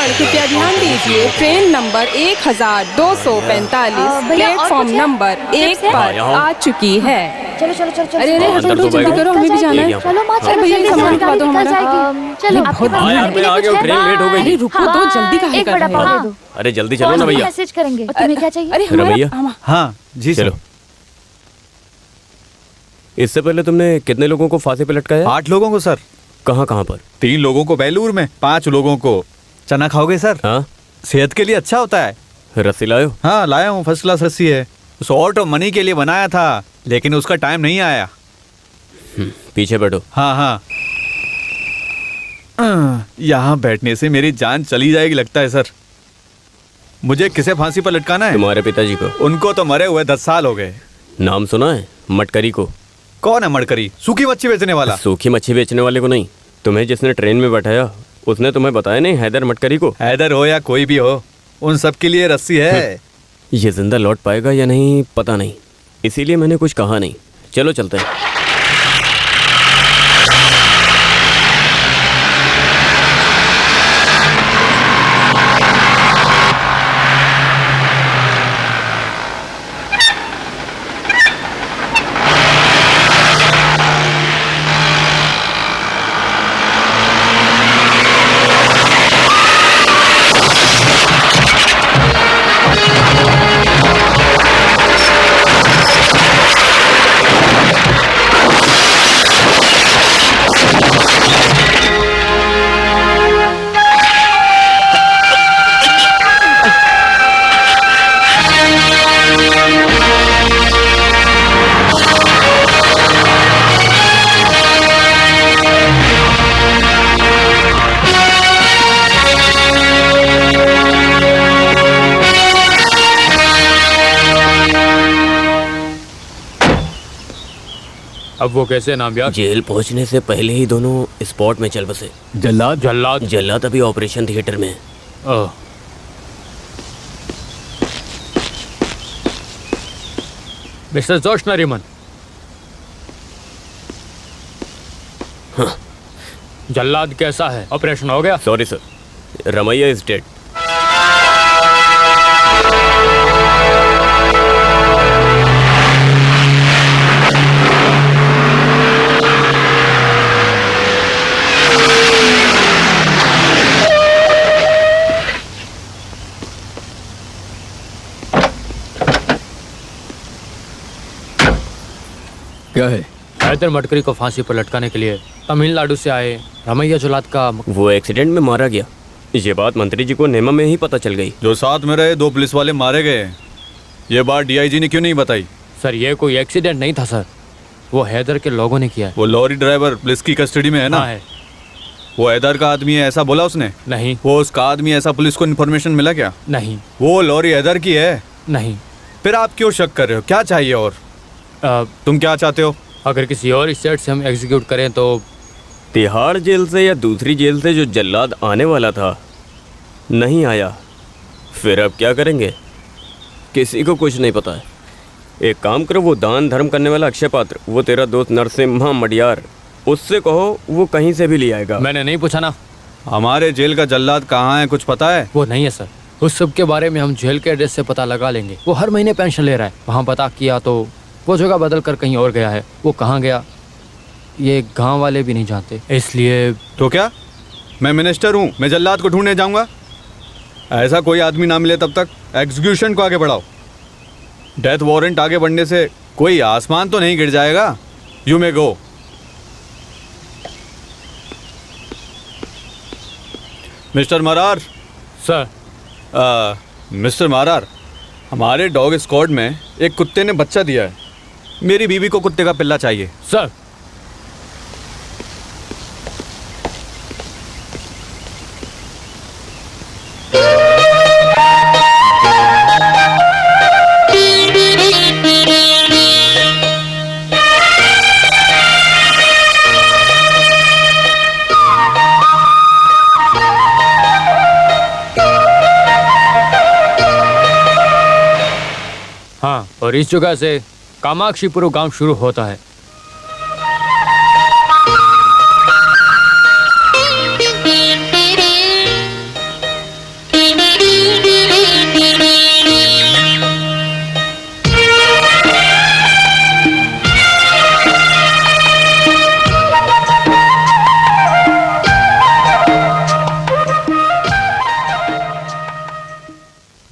यात्रीगण कृपया ध्यान दीजिए, ट्रेन नंबर 1245 प्लेटफॉर्म नंबर 1 पर आ चुकी है। चलो चलो चलो चलो। अरे अरे हटो हटो, चिंता करो, हमें भी जाना है। चलो माँ, अरे भैया सामान खा दो हमारा। चलो बहुत हाँ यार, मैं आ गया हूँ, ट्रेन लेट हो गई। अरे रुको दो, जल्दी काहे एक कर बड़ा रहे पाव हो? दे दो। अरे जल्दी चलो ना भैया। मैसेज करेंगे। और तुम्हें क्या चाहिए? अरे रमैया। हाँ जी चलो। इससे पहले तुमने कितने लोगों को फांसी पे लटकाया? 8 लोगों को सर। कहाँ कहाँ पर? 3 लोगों को बेलूर में, 5 लोगों को। चना खाओगे सर? हाँ, सेहत के लिए अच्छा होता है। रस्सी लायो? हाँ लाया हूँ, फर्स्ट क्लास रस्सी है। शॉर्ट ऑफ मनी के लिए बनाया था, लेकिन उसका टाइम नहीं आया। पीछे बैठो। हाँ हाँ। यहाँ बैठने से मेरी जान चली जाएगी लगता है सर। मुझे किसे फांसी पर लटकाना है? तुम्हारे पिताजी को। उनको तो मरे हुए 10 साल हो गए। नाम सुना है? मटकरी को। कौन है मड़करी? सूखी मच्छी बेचने वाला? सूखी मच्छी बेचने वाले को नहीं, तुम्हें जिसने ट्रेन में बैठाया उसने तुम्हें बताया नहीं हैदर मटकरी को? हैदर हो या कोई भी हो, उन सब के लिए रस्सी है। ये जिंदा लौट पाएगा या नहीं पता नहीं, इसीलिए मैंने कुछ कहा नहीं। चलो चलते हैं। अब वो कैसे नाम यार? जेल पहुंचने से पहले ही दोनों स्पॉट में चल बसे। जल्लाद जल्लाद जल्लाद अभी ऑपरेशन थिएटर में है। मिस्टर जोश नरीमन। हाँ। जल्लाद कैसा है? ऑपरेशन हो गया? Sorry sir, Ramaiah is dead. क्या है? हैदर मटकरी को फांसी पर लटकाने के लिए तमिलनाडु से आए रमैया जल्लाद का वो एक्सीडेंट में मारा गया। ये बात मंत्री जी को नेमा में ही पता चल गई। जो साथ में रहे 2 पुलिस वाले मारे गए। ये बात डीआईजी ने क्यों नहीं बताई? सर ये कोई एक्सीडेंट नहीं था सर, वो हैदर के लोगों ने किया है। वो लॉरी ड्राइवर पुलिस की कस्टडी में है ना? हाँ है। वो हैदर का आदमी है ऐसा बोला उसने? नहीं। वो उसका आदमी ऐसा पुलिस को इन्फॉर्मेशन मिला क्या? नहीं। वो लॉरी हैदर की है? नहीं। फिर आप क्यों शक कर रहे हो? क्या चाहिए और तुम क्या चाहते हो? अगर किसी और स्टेट से हम एग्जीक्यूट करें तो? तिहाड़ जेल से या दूसरी जेल से जो जल्लाद आने वाला था नहीं आया, फिर अब क्या करेंगे? किसी को कुछ नहीं पता है। एक काम करो, वो दान धर्म करने वाला अक्षय पात्र, वो तेरा दोस्त नरसिम्हा मडियार, उससे कहो वो कहीं से भी ले आएगा। मैंने नहीं पूछा ना। हमारे जेल का जल्लाद कहाँ है, कुछ पता है? वो नहीं है सर, उस सब के बारे में हम जेल के एड्रेस से पता लगा लेंगे। वो हर महीने पेंशन ले रहा है, वहाँ पता किया तो वो जगह बदल कर कहीं और गया है। वो कहाँ गया ये गांव वाले भी नहीं जानते, इसलिए। तो क्या मैं मिनिस्टर हूँ, मैं जल्लाद को ढूंढने जाऊंगा? ऐसा कोई आदमी ना मिले तब तक एग्जीक्यूशन को आगे बढ़ाओ। डेथ वारंट आगे बढ़ने से कोई आसमान तो नहीं गिर जाएगा। You may go. Mister Marar. Sir. Mister Marar, हमारे डॉग स्क्वाड में एक कुत्ते ने बच्चा दिया है। मेरी बीवी को कुत्ते का पिल्ला चाहिए। सर। हाँ, और इस जगह से कामाक्षीपुर गांव शुरू होता है।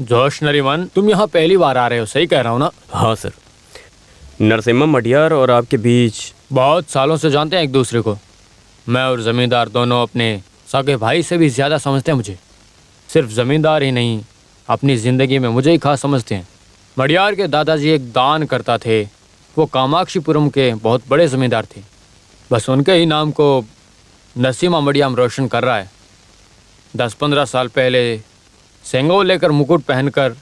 जोश नरीमन, तुम यहाँ पहली बार आ रहे हो, सही कह रहा हूँ ना? हाँ सर। नरसिम्हा मडियार और आपके बीच बहुत सालों से जानते हैं एक दूसरे को। मैं और ज़मींदार दोनों अपने सगे भाई से भी ज़्यादा समझते हैं मुझे। सिर्फ ज़मींदार ही नहीं, अपनी ज़िंदगी में मुझे ही खास समझते हैं। मडियार के दादाजी एक दान करता थे। वो कामाक्षीपुरम के बहुत बड़े ज़मींदार थे। बस उनके ही नाम को नरसिम्हा मडियाम रोशन कर रहा है। 10-15 साल पहले सेंगो लेकर मुकुट पहनकर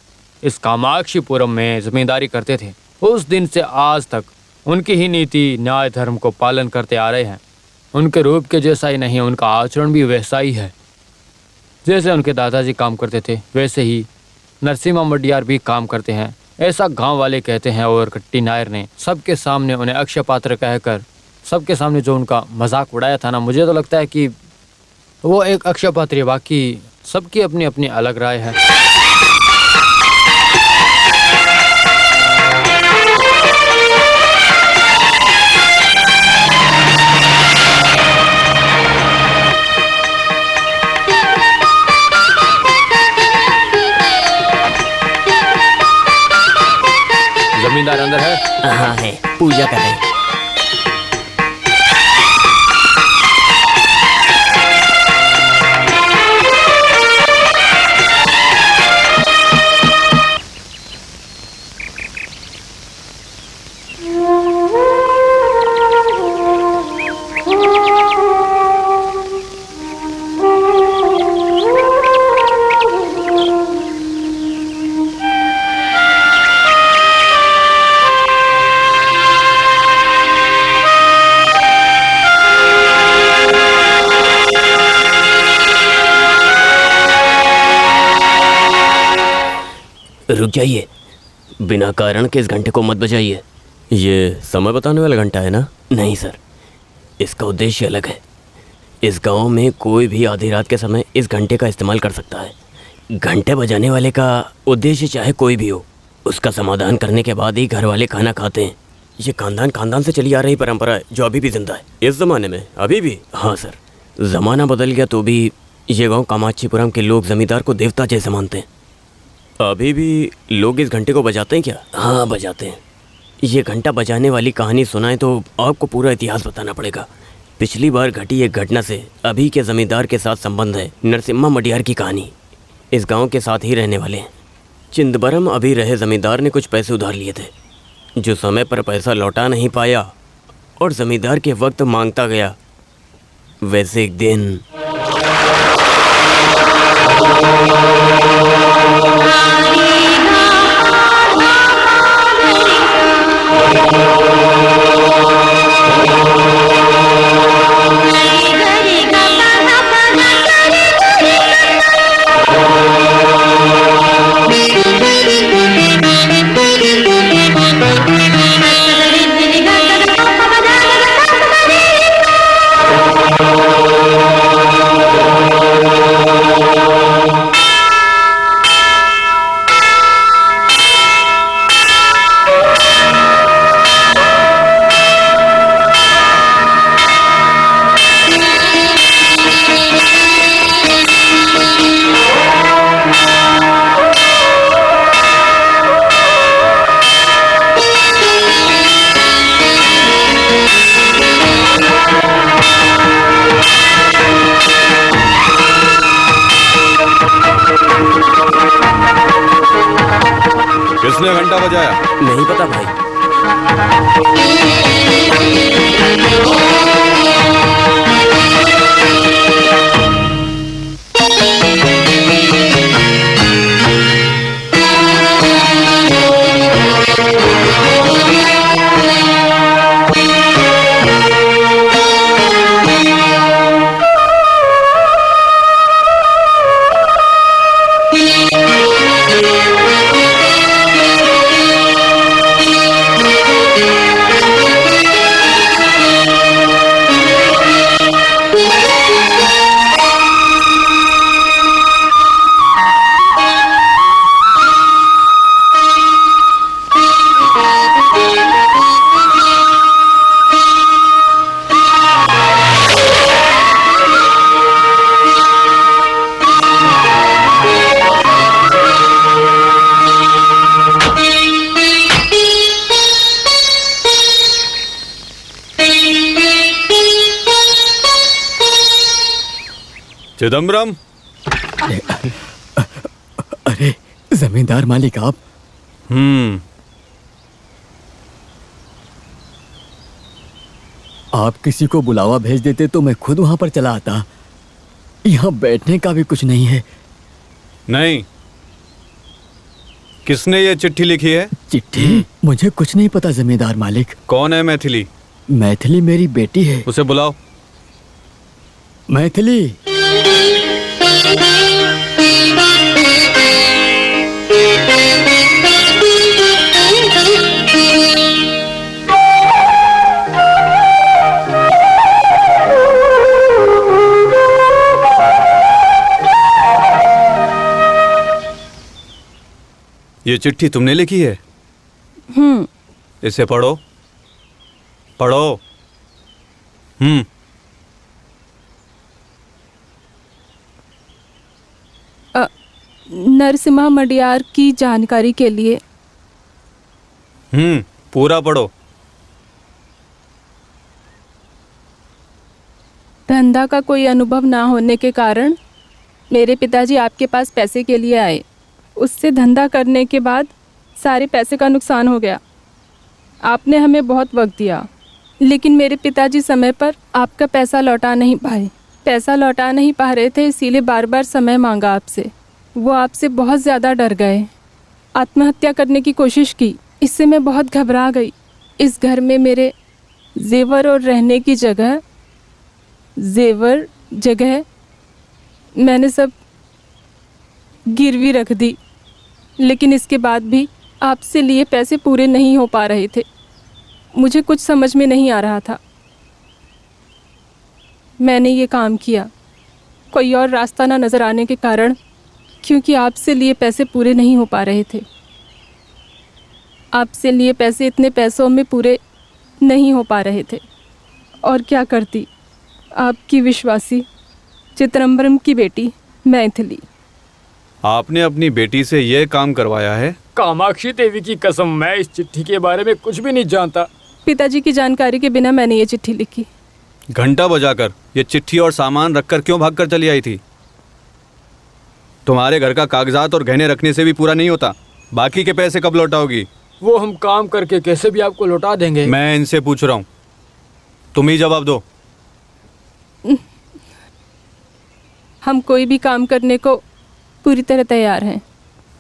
इस कामाक्षीपुरम में ज़मींदारी करते थे। उस दिन से आज तक उनकी ही नीति न्याय धर्म को पालन करते आ रहे हैं। उनके रूप के जैसा ही नहीं, उनका आचरण भी वैसा ही है। जैसे उनके दादाजी काम करते थे वैसे ही नरसिम्हा मडियार भी काम करते हैं, ऐसा गांव वाले कहते हैं। और कट्टी नायर ने सबके सामने उन्हें अक्षय पात्र कहकर सबके सामने जो उनका मजाक उड़ाया था ना, मुझे तो लगता है कि वो एक अक्षय पात्र है। बाकी सबकी अपनी अपनी अलग राय है। जमींदार अंदर है? हाँ है, पूजा कर रहे हैं। रुक जाइए, बिना कारण के इस घंटे को मत बजाइए। ये समय बताने वाला घंटा है ना? नहीं सर, इसका उद्देश्य अलग है। इस गांव में कोई भी आधी रात के समय इस घंटे का इस्तेमाल कर सकता है। घंटे बजाने वाले का उद्देश्य चाहे कोई भी हो, उसका समाधान करने के बाद ही घर वाले खाना खाते हैं। ये खानदान से चली आ रही परंपरा है जो अभी भी जिंदा है इस ज़माने में, अभी भी। हाँ सर, ज़माना बदल गया तो भी ये गाँव कामाक्षीपुरम के लोग जमींदार को देवता जैसे मानते हैं। अभी भी लोग इस घंटे को बजाते हैं क्या? हाँ बजाते हैं। ये घंटा बजाने वाली कहानी सुनाएं तो आपको पूरा इतिहास बताना पड़ेगा। पिछली बार घटी एक घटना से अभी के ज़मींदार के साथ संबंध है। नरसिम्हा मडियार की कहानी। इस गांव के साथ ही रहने वाले हैं। चिंदबरम अभी रहे ज़मींदार ने कुछ पैसे उधार लिए थे, जो समय पर पैसा लौटा नहीं पाया और ज़मींदार के वक्त मांगता गया। वैसे एक दिन किसने घंटा बजाया? नहीं पता भाई। चिदम्बरम, अरे जमींदार मालिक आप। आप किसी को बुलावा भेज देते तो मैं खुद वहां पर चला आता। यहाँ बैठने का भी कुछ नहीं है। नहीं। किसने ये चिट्ठी लिखी है? चिट्ठी? मुझे कुछ नहीं पता जमींदार मालिक। कौन है मैथिली? मैथिली मेरी बेटी है। उसे बुलाओ। मैथिली। ये चिट्ठी तुमने लिखी है? इसे पढ़ो, पढ़ो। नरसिम्हा मडियार की जानकारी के लिए। पूरा पढ़ो। धंधा का कोई अनुभव ना होने के कारण मेरे पिताजी आपके पास पैसे के लिए आए। उससे धंधा करने के बाद सारे पैसे का नुकसान हो गया। आपने हमें बहुत वक्त दिया, लेकिन मेरे पिताजी समय पर आपका पैसा लौटा नहीं पाए। पैसा लौटा नहीं पा रहे थे, इसीलिए बार बार समय मांगा आपसे। वो आपसे बहुत ज़्यादा डर गए, आत्महत्या करने की कोशिश की। इससे मैं बहुत घबरा गई। इस घर में मेरे जेवर और रहने की जगह मैंने सब गिरवी रख दी, लेकिन इसके बाद भी आपसे लिए पैसे पूरे नहीं हो पा रहे थे। मुझे कुछ समझ में नहीं आ रहा था। मैंने ये काम किया। कोई और रास्ता ना नज़र आने के कारण, क्योंकि आपसे लिए पैसे पूरे नहीं हो पा रहे थे। आपसे लिए पैसे इतने पैसों में पूरे नहीं हो पा रहे थे। और क्या करती, आपकी विश्वासी चिदम्बरम की बेटी मैथिली। आपने अपनी बेटी से यह काम करवाया है? कामाक्षी देवी की कसम, मैं इस चिट्ठी के बारे में कुछ भी नहीं जानता। पिताजी की जानकारी के बिना मैंने ये चिट्ठी लिखी। घंटा बजाकर ये चिट्ठी और सामान रखकर क्यों भागकर चली आई थी? तुम्हारे घर का कागजात और गहने रखने से भी पूरा नहीं होता। बाकी के पैसे कब लौटाओगी? वो हम काम करके कैसे भी आपको लौटा देंगे। मैं इनसे पूछ रहा हूँ, तुम ही जवाब दो। हम कोई भी काम करने को पूरी तरह तैयार हैं।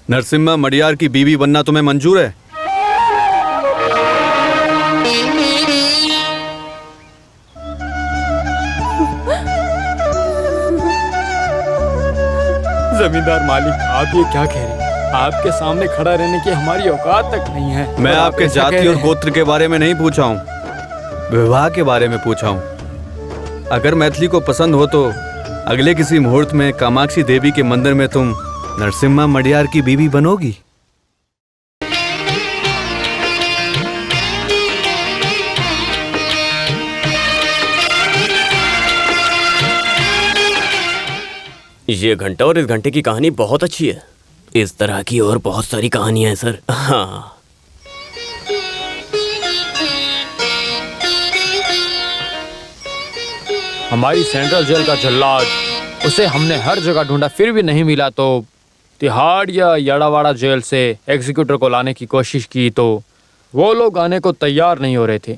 नरसिम्हा मडियार की बीवी बनना तुम्हें मंजूर है? जमींदार मालिक, आप ये क्या कह रहे हैं? आपके सामने खड़ा रहने की हमारी औकात तक नहीं है। मैं आपके जाति और गोत्र के बारे में नहीं पूछा हूँ, विवाह के बारे में पूछा हूँ। अगर मैथिली को पसंद हो तो अगले किसी मुहूर्त में कामाक्षी देवी के मंदिर में तुम नरसिम्हा मडियार की बीवी बनोगी। ये घंटा और इस घंटे की कहानी बहुत अच्छी है। इस तरह की और बहुत सारी कहानियां हैं सर। हाँ, हमारी सेंट्रल जेल का जल्लाद, उसे हमने हर जगह ढूंढा, फिर भी नहीं मिला। तो तिहाड़ या याड़ावाड़ा जेल से एग्जीक्यूटर को लाने की कोशिश की तो वो लोग आने को तैयार नहीं हो रहे थे।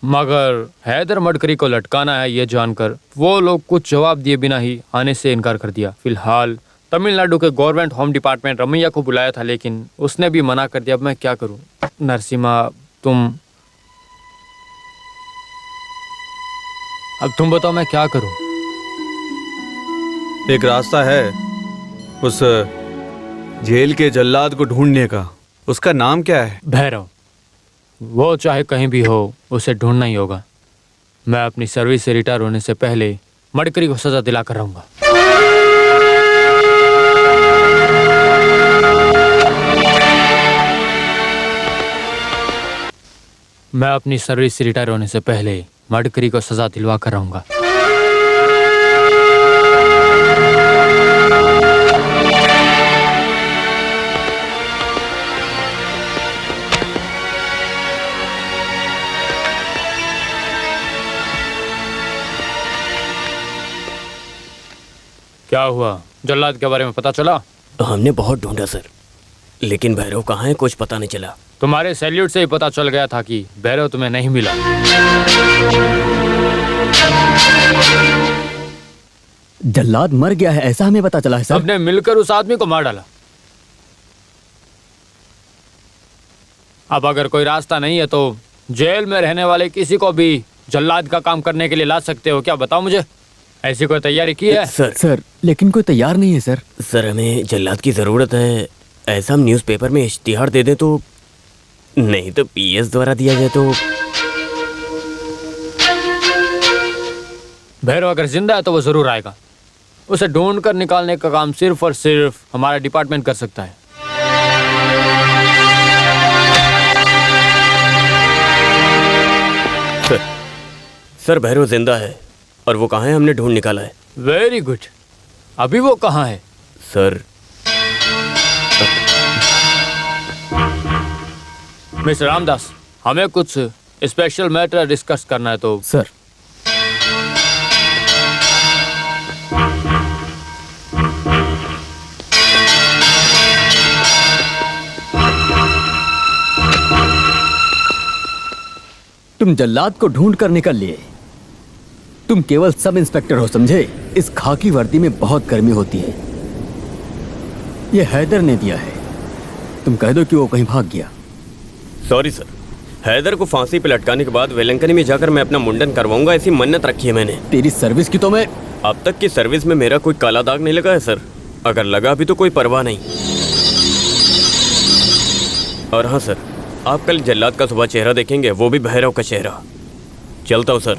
मगर हैदर मडकरी को लटकाना है ये जानकर वो लोग कुछ जवाब दिए बिना ही आने से इनकार कर दिया। फिलहाल तमिलनाडु के गवर्नमेंट होम डिपार्टमेंट रमैया को बुलाया था, लेकिन उसने भी मना कर दिया। अब मैं क्या करूं? नरसिम्हा, अब तुम बताओ मैं क्या करूं? एक रास्ता है उस जेल के जल्लाद को ढूंढने का। उसका नाम क्या है? भैरव। वो चाहे कहीं भी हो, उसे ढूंढना ही होगा। मैं अपनी सर्विस से रिटायर होने से पहले मडकरी को सजा दिला कर रहूंगा। मैं अपनी सर्विस से रिटायर होने से पहले मडकरी को सजा दिलवा कर रहूंगा। क्या हुआ? जल्लाद के बारे में पता चला? हमने बहुत ढूंढा सर, लेकिन भैरव कहाँ है कुछ पता नहीं चला। तुम्हारे सैल्यूट से ही पता चल गया था कि भैरव तुम्हें नहीं मिला। जल्लाद मर गया है ऐसा हमें पता चला है सर। सबने मिलकर उस आदमी को मार डाला। अब अगर कोई रास्ता नहीं है तो जेल में रहने वाले किसी को भी जल्लाद का काम करने के लिए ला सकते हो क्या? बताओ मुझे, ऐसी कोई तैयारी की है? सर लेकिन कोई तैयार नहीं है सर। सर हमें जल्लाद की ज़रूरत है। ऐसा हम न्यूज़पेपर में इश्तिहार दे दें तो, नहीं तो पीएस द्वारा दिया जाए तो। भैरव अगर जिंदा है तो वो जरूर आएगा। उसे ढूंढ कर निकालने का काम सिर्फ और सिर्फ हमारा डिपार्टमेंट कर सकता है। सर भैरव जिंदा है और वो कहाँ है, हमने ढूंढ निकाला है। Very good. अभी वो कहाँ है? सर मिस्टर रामदास, हमें कुछ स्पेशल मैटर डिस्कस करना है तो। सर तुम जल्लाद को ढूंढ कर निकल लिए। तुम केवल सब इंस्पेक्टर हो समझे। इस खाकी वर्दी में बहुत गर्मी होती है। ये हैदर ने दिया है। तुम कह दो कि वो कहीं भाग गया। सॉरी सर, हैदर को फांसी पे लटकाने के बाद वेलंकनी में जाकर मैं अपना मुंडन करवाऊंगा, ऐसी मन्नत रखी है मैंने। तेरी सर्विस की तो मैं। अब तक की सर्विस में मेरा कोई काला दाग नहीं लगा है सर। अगर लगा भी तो कोई परवाह नहीं। और हाँ सर, आप कल जल्लाद का सुबह चेहरा देखेंगे, वो भी भैरव का चेहरा। चलता हूँ सर।